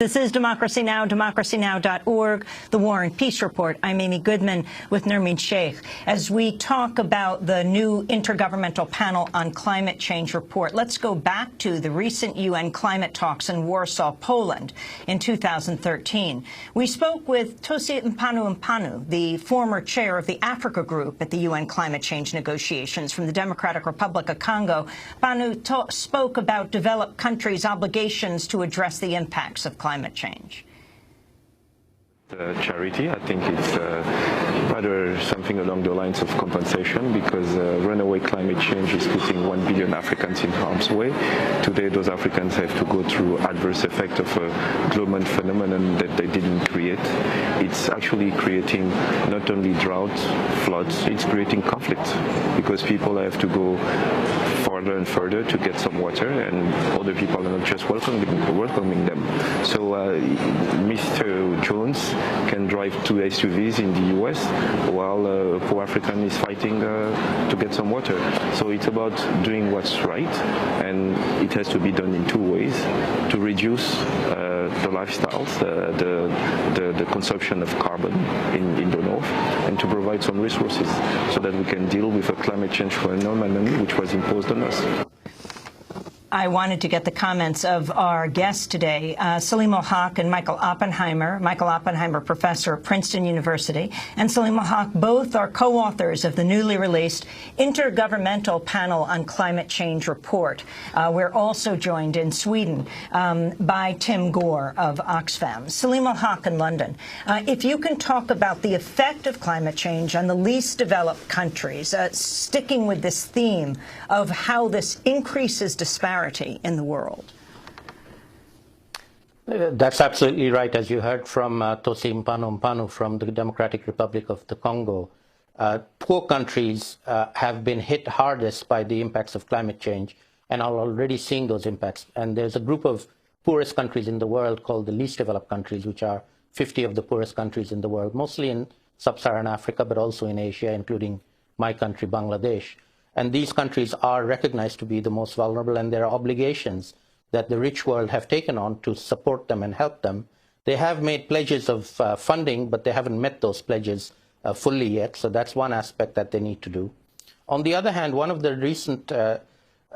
This is Democracy Now!, democracynow.org, The War and Peace Report. I'm Amy Goodman with Nermeen Sheikh. As we talk about the new Intergovernmental Panel on Climate Change report, let's go back to the recent UN climate talks in Warsaw, Poland in 2013. We spoke with Tosi Mpanu, the former chair of the Africa Group at the UN climate change negotiations from the Democratic Republic of Congo. Mpanu spoke about developed countries' obligations to address the impacts of climate change. Charity, I think it's rather something along the lines of compensation, because runaway climate change is putting 1 billion Africans in harm's way. Today those Africans have to go through adverse effect of a global phenomenon that they didn't create. It's actually creating not only drought, floods, it's creating conflict, because people have to go further and further to get some water, and other people are not just welcoming them. So Mr. Jones can drive 2 SUVs in the US while a poor African is fighting to get some water. So it's about doing what's right, and it has to be done in 2 ways: to reduce the lifestyles, the consumption of carbon in the north, and to provide some resources so that we can deal with a climate change phenomenon which was imposed on us. I wanted to get the comments of our guests today, Salim al-Haq and Michael Oppenheimer. Michael Oppenheimer, professor at Princeton University, and Salim al-Haq both are co-authors of the newly released Intergovernmental Panel on Climate Change report. We're also joined in Sweden by Tim Gore of Oxfam. Salim al-Haq in London, if you can talk about the effect of climate change on the least developed countries, sticking with this theme of how this increases disparity in the world. That's absolutely right. As you heard from Tosi Mpanu from the Democratic Republic of the Congo, poor countries have been hit hardest by the impacts of climate change and are already seeing those impacts. And there's a group of poorest countries in the world called the least developed countries, which are 50 of the poorest countries in the world, mostly in sub-Saharan Africa, but also in Asia, including my country, Bangladesh. And these countries are recognized to be the most vulnerable, and there are obligations that the rich world have taken on to support them and help them. They have made pledges of funding, but they haven't met those pledges fully yet. So that's one aspect that they need to do. On the other hand, one of the recent,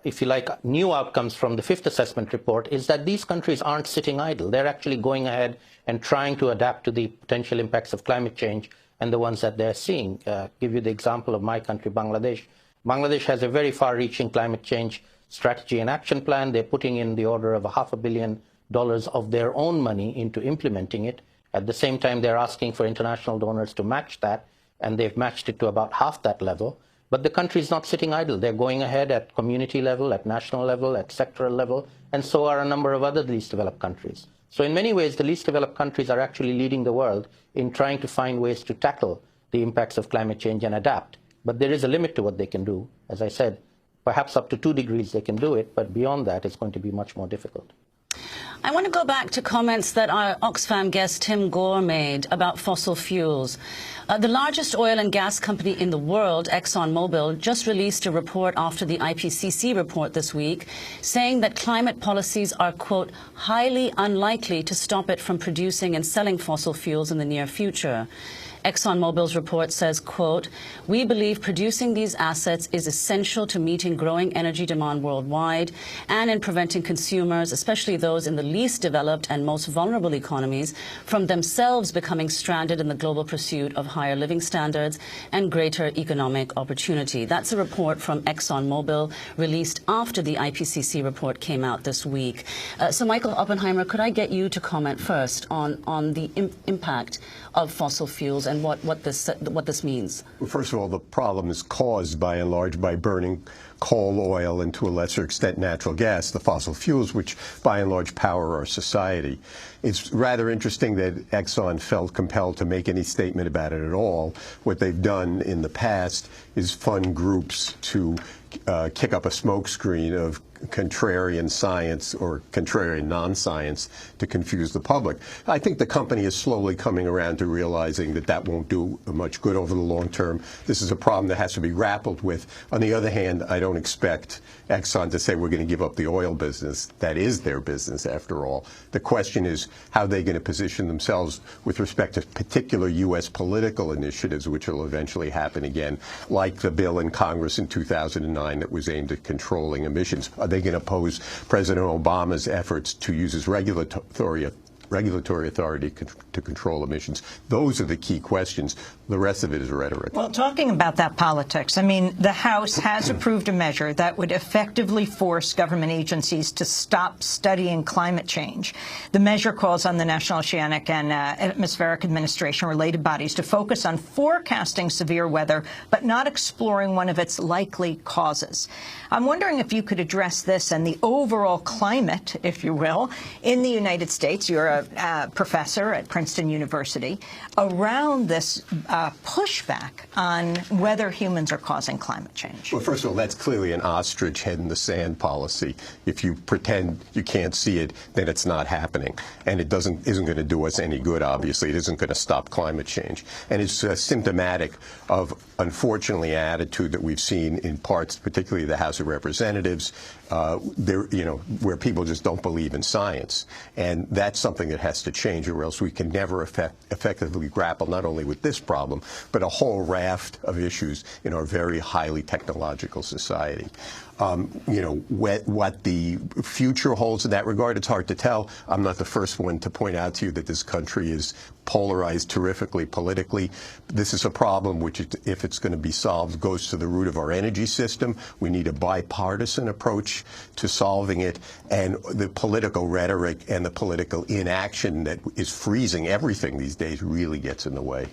if you like, new outcomes from the 5th assessment report is that these countries aren't sitting idle. They're actually going ahead and trying to adapt to the potential impacts of climate change and the ones that they're seeing. Give you the example of my country, Bangladesh. Bangladesh has a very far-reaching climate change strategy and action plan. They're putting in the order of $500 million of their own money into implementing it. At the same time, they're asking for international donors to match that, and they've matched it to about half that level. But the country is not sitting idle. They're going ahead at community level, at national level, at sectoral level, and so are a number of other least developed countries. So in many ways, the least developed countries are actually leading the world in trying to find ways to tackle the impacts of climate change and adapt. But there is a limit to what they can do. As I said, perhaps up to 2 degrees they can do it, but beyond that it's going to be much more difficult. I want to go back to comments that our Oxfam guest Tim Gore made about fossil fuels. The largest oil and gas company in the world, ExxonMobil, just released a report after the IPCC report this week, saying that climate policies are, quote, highly unlikely to stop it from producing and selling fossil fuels in the near future. ExxonMobil's report says, quote, we believe producing these assets is essential to meeting growing energy demand worldwide and in preventing consumers, especially those in the least developed and most vulnerable economies, from themselves becoming stranded in the global pursuit of higher living standards and greater economic opportunity. That's a report from ExxonMobil released after the IPCC report came out this week. So, Michael Oppenheimer, could I get you to comment first on the impact of fossil fuels and what this means? Well, first of all, the problem is caused by and large by burning coal, oil, and to a lesser extent natural gas, the fossil fuels, which by and large power our society. It's rather interesting that Exxon felt compelled to make any statement about it at all. What they've done in the past is fund groups to kick up a smokescreen of contrarian science or contrarian non-science to confuse the public. I think the company is slowly coming around to realizing that won't do much good over the long term. This is a problem that has to be grappled with. On the other hand, I don't don't expect Exxon to say we're going to give up the oil business. That is their business, after all. The question is how they're going to position themselves with respect to particular U.S. political initiatives, which will eventually happen again, like the bill in Congress in 2009 that was aimed at controlling emissions. Are they going to oppose President Obama's efforts to use his regulatory authority to control emissions? Those are the key questions. The rest of it is rhetoric. Well, talking about that politics, I mean, the House has approved a measure that would effectively force government agencies to stop studying climate change. The measure calls on the National Oceanic and Atmospheric Administration related bodies to focus on forecasting severe weather, but not exploring one of its likely causes. I'm wondering if you could address this and the overall climate, if you will, in the United States. You're a professor at Princeton University, around this pushback on whether humans are causing climate change. Well, first of all, that's clearly an ostrich head in the sand policy. If you pretend you can't see it, then it's not happening. And it isn't going to do us any good, obviously. It isn't going to stop climate change. And it's symptomatic of, unfortunately, an attitude that we've seen in parts, particularly the House of Representatives, where people just don't believe in science. And that's something that has to change, or else we can never effectively grapple not only with this problem, but a whole raft of issues in our very highly technological society. What the future holds in that regard, it's hard to tell. I'm not the first one to point out to you that this country is polarized terrifically politically. This is a problem which, if it's going to be solved, goes to the root of our energy system. We need a bipartisan approach to solving it, and the political rhetoric and the political inaction that is freezing everything these days really gets in the way.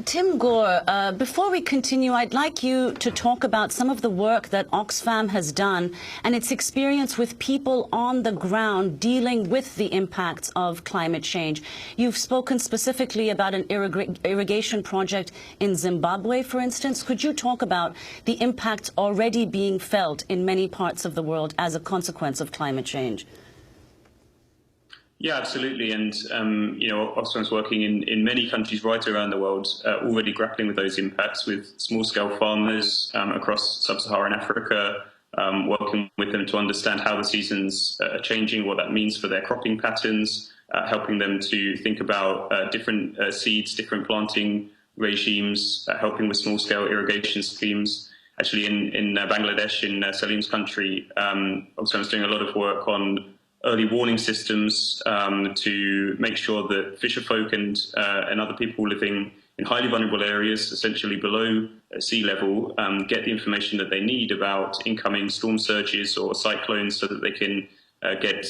Tim Gore, before we continue, I'd like you to talk about some of the work that Oxfam has done and its experience with people on the ground dealing with the impacts of climate change. You've spoken specifically about an irrigation project in Zimbabwe, for instance. Could you talk about the impacts already being felt in many parts of the world as a consequence of climate change? Yeah, absolutely. And, Oxfam's working in many countries right around the world, already grappling with those impacts with small-scale farmers across sub-Saharan Africa, working with them to understand how the seasons are changing, what that means for their cropping patterns, helping them to think about different seeds, different planting regimes, helping with small-scale irrigation schemes. Actually, in Bangladesh, in Salim's country, Oxfam's doing a lot of work on early warning systems to make sure that fisherfolk and other people living in highly vulnerable areas, essentially below sea level, get the information that they need about incoming storm surges or cyclones so that they can get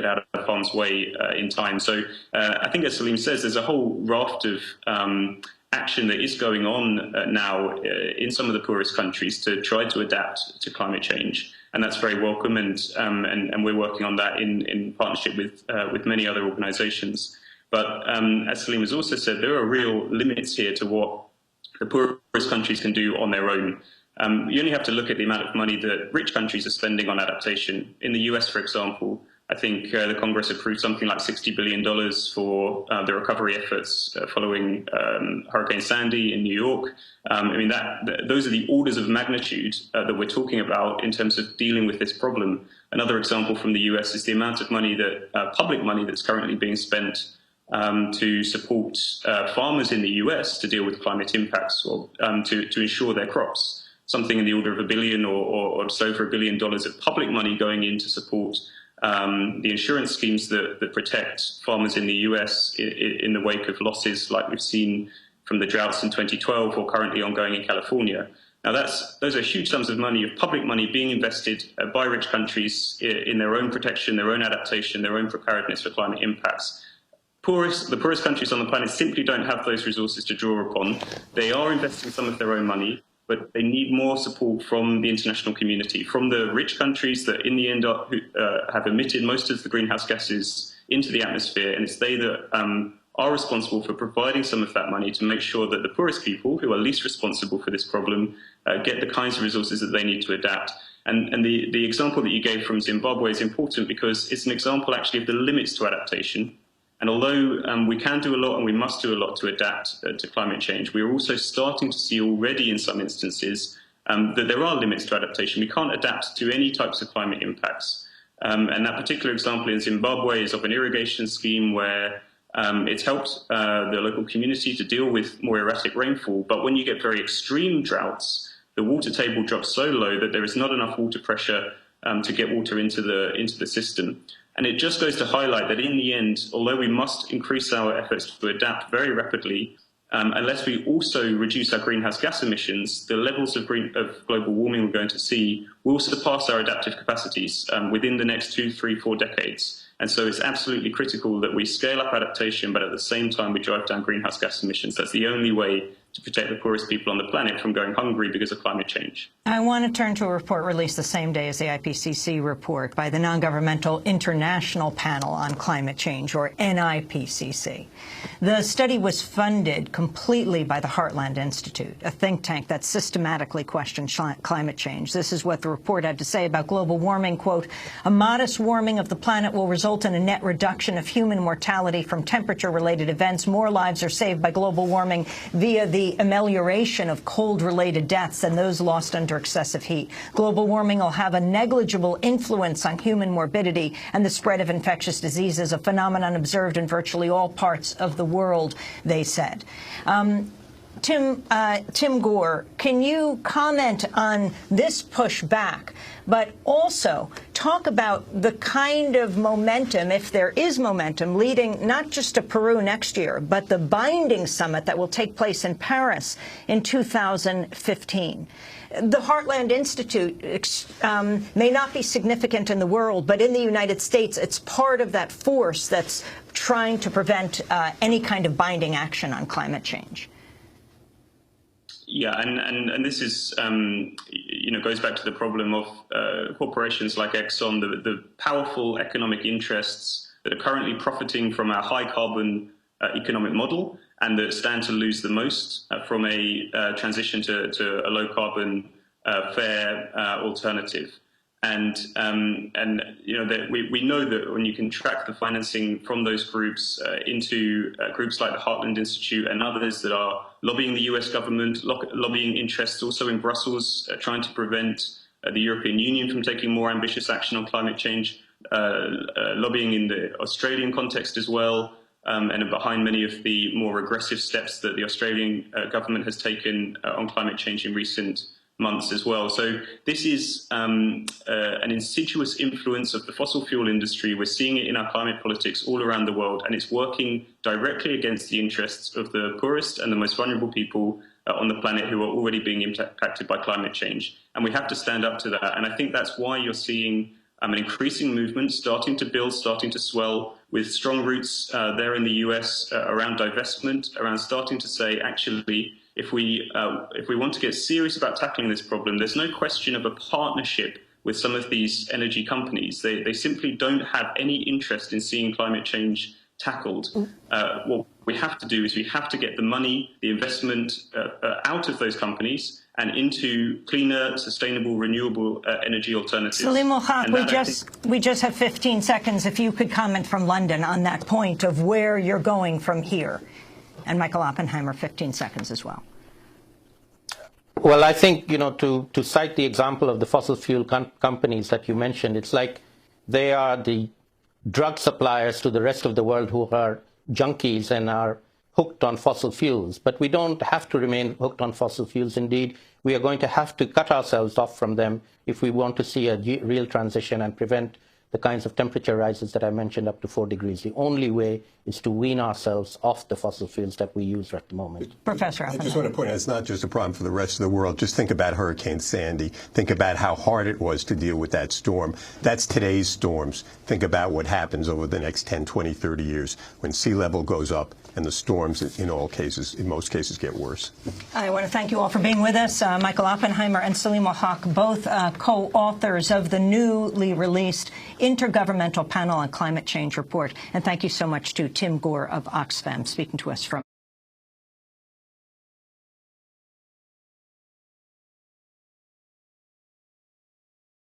out of harm's way in time. So I think, as Salim says, there's a whole raft of action that is going on now in some of the poorest countries to try to adapt to climate change. And that's very welcome, and we're working on that in partnership with many other organisations. But as Salim has also said, there are real limits here to what the poorest countries can do on their own. You only have to look at the amount of money that rich countries are spending on adaptation. In the US, for example, I think the Congress approved something like $60 billion for the recovery efforts following Hurricane Sandy in New York. Those are the orders of magnitude that we're talking about in terms of dealing with this problem. Another example from the US is the amount of money public money that's currently being spent to support farmers in the US to deal with climate impacts or to insure their crops. Something in the order of $1 billion or just over $1 billion of public money going in to support the insurance schemes that protect farmers in the US in the wake of losses like we've seen from the droughts in 2012 or currently ongoing in California. Now, those are huge sums of money, of public money being invested by rich countries in their own protection, their own adaptation, their own preparedness for climate impacts. The poorest countries on the planet simply don't have those resources to draw upon. They are investing some of their own money, but they need more support from the international community, from the rich countries that in the end have emitted most of the greenhouse gases into the atmosphere. And it's they that are responsible for providing some of that money to make sure that the poorest people, who are least responsible for this problem, get the kinds of resources that they need to adapt. And the example that you gave from Zimbabwe is important because it's an example actually of the limits to adaptation. And although we can do a lot and we must do a lot to adapt to climate change, we are also starting to see already in some instances that there are limits to adaptation. We can't adapt to any types of climate impacts. And that particular example in Zimbabwe is of an irrigation scheme where it's helped the local community to deal with more erratic rainfall. But when you get very extreme droughts, the water table drops so low that there is not enough water pressure to get water into the system. And it just goes to highlight that in the end, although we must increase our efforts to adapt very rapidly, unless we also reduce our greenhouse gas emissions, the levels of global warming we're going to see will surpass our adaptive capacities within the next 2, 3, 4 decades. And so it's absolutely critical that we scale up adaptation, but at the same time we drive down greenhouse gas emissions. That's the only way to protect the poorest people on the planet from going hungry because of climate change. I want to turn to a report released the same day as the IPCC report by the Non-Governmental International Panel on Climate Change, or NIPCC. The study was funded completely by the Heartland Institute, a think tank that systematically questions climate change. This is what the report had to say about global warming. Quote, a modest warming of the planet will result in a net reduction of human mortality from temperature-related events. More lives are saved by global warming via the amelioration of cold-related deaths than those lost under excessive heat. Global warming will have a negligible influence on human morbidity and the spread of infectious diseases, a phenomenon observed in virtually all parts of the world, they said. Tim Gore, can you comment on this pushback, but also talk about the kind of momentum, if there is momentum, leading not just to Peru next year, but the binding summit that will take place in Paris in 2015? The Heartland Institute may not be significant in the world, but in the United States, it's part of that force that's trying to prevent any kind of binding action on climate change. Yeah, and this is, goes back to the problem of corporations like Exxon, the powerful economic interests that are currently profiting from our high carbon economic model and that stand to lose the most from a transition to a low carbon fair alternative. And we know that when you can track the financing from those groups into groups like the Heartland Institute and others that are lobbying the US government, lobbying interests also in Brussels, trying to prevent the European Union from taking more ambitious action on climate change, lobbying in the Australian context as well, and behind many of the more regressive steps that the Australian government has taken on climate change in recent months as well. So this is an insidious influence of the fossil fuel industry. We're seeing it in our climate politics all around the world, and it's working directly against the interests of the poorest and the most vulnerable people on the planet who are already being impacted by climate change. And we have to stand up to that. And I think that's why you're seeing an increasing movement starting to build, starting to swell, with strong roots there in the US around divestment, around starting to say, actually, if we want to get serious about tackling this problem, there's no question of a partnership with some of these energy companies. They simply don't have any interest in seeing climate change tackled. What we have to do is we have to get the money, the investment out of those companies and into cleaner, sustainable, renewable energy alternatives. Salim Haq, we just have 15 seconds. If you could comment from London on that point of where you're going from here. And Michael Oppenheimer, 15 seconds as well. Well, I think, to cite the example of the fossil fuel companies that you mentioned, it's like they are the drug suppliers to the rest of the world who are junkies and are hooked on fossil fuels. But we don't have to remain hooked on fossil fuels. Indeed, we are going to have to cut ourselves off from them if we want to see a real transition and prevent the kinds of temperature rises that I mentioned up to 4 degrees. The only way is to wean ourselves off the fossil fuels that we use at the moment. Professor I just want to point out, it's not just a problem for the rest of the world. Just think about Hurricane Sandy. Think about how hard it was to deal with that storm. That's today's storms. Think about what happens over the next 10, 20, 30 years when sea level goes up and the storms, in most cases, get worse. I want to thank you all for being with us. Michael Oppenheimer and Salim Haq, both co-authors of the newly released Intergovernmental Panel on Climate Change report. And thank you so much to Tim Gore of Oxfam speaking to us from